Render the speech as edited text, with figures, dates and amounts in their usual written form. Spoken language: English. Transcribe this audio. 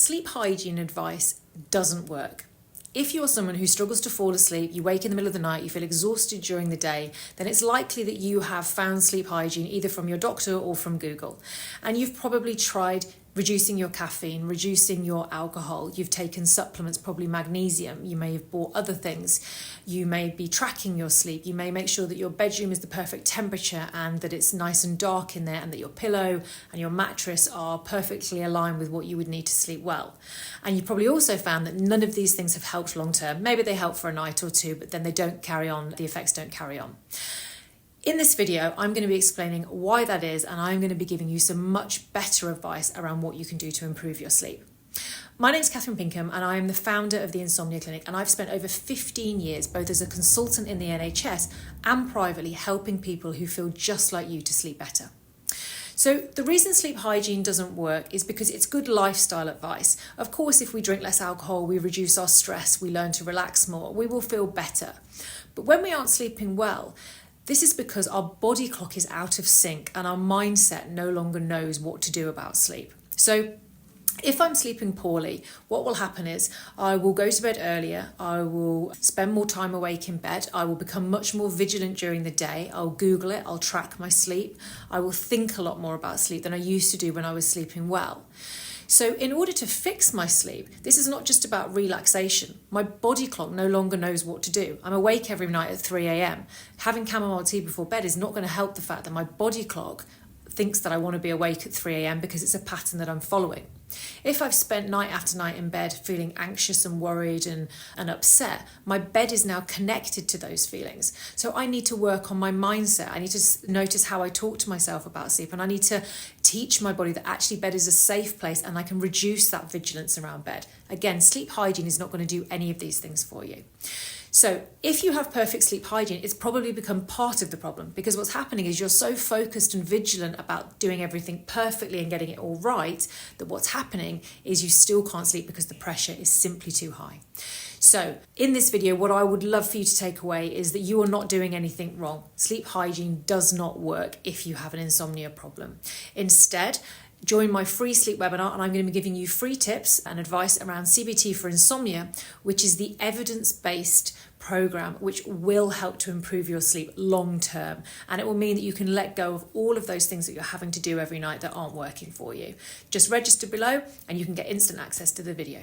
sleep hygiene advice doesn't work. If you're someone who struggles to fall asleep, you wake in the middle of the night, you feel exhausted during the day, then it's likely that you have found sleep hygiene either from your doctor or from Google. And you've probably tried reducing your caffeine, reducing your alcohol. You've taken supplements, probably magnesium. You may have bought other things. You may be tracking your sleep. You may make sure that your bedroom is the perfect temperature and that it's nice and dark in there and that your pillow and your mattress are perfectly aligned with what you would need to sleep well. And you probably also found that none of these things have helped long term. Maybe they help for a night or two, but then they don't carry on. The effects don't carry on. In this video, I'm going to be explaining why that is, and I'm going to be giving you some much better advice around what you can do to improve your sleep. My name is Kathryn Pinkham, and I am the founder of the Insomnia Clinic, and I've spent over 15 years, both as a consultant in the NHS and privately, helping people who feel just like you to sleep better. So the reason sleep hygiene doesn't work is because it's good lifestyle advice. Of course, if we drink less alcohol, we reduce our stress, we learn to relax more, we will feel better. But when we aren't sleeping well, this is because our body clock is out of sync and our mindset no longer knows what to do about sleep. So if I'm sleeping poorly, what will happen is I will go to bed earlier, I will spend more time awake in bed, I will become much more vigilant during the day, I'll Google it, I'll track my sleep, I will think a lot more about sleep than I used to do when I was sleeping well. So in order to fix my sleep, this is not just about relaxation. My body clock no longer knows what to do. I'm awake every night at 3 a.m. Having chamomile tea before bed is not going to help the fact that my body clock thinks that I want to be awake at 3 a.m. because it's a pattern that I'm following. If I've spent night after night in bed feeling anxious and worried and upset, my bed is now connected to those feelings. So I need to work on my mindset. I need to notice how I talk to myself about sleep, and I need to teach my body that actually bed is a safe place and I can reduce that vigilance around bed. Again, sleep hygiene is not going to do any of these things for you. So if you have perfect sleep hygiene, it's probably become part of the problem, because what's happening is you're so focused and vigilant about doing everything perfectly and getting it all right that what's happening is you still can't sleep because the pressure is simply too high. So in this video, what I would love for you to take away is that you are not doing anything wrong. Sleep hygiene does not work if you have an insomnia problem. Instead, join my free sleep webinar, and I'm going to be giving you free tips and advice around CBT for insomnia, which is the evidence-based program which will help to improve your sleep long term. And it will mean that you can let go of all of those things that you're having to do every night that aren't working for you. Just register below and you can get instant access to the video.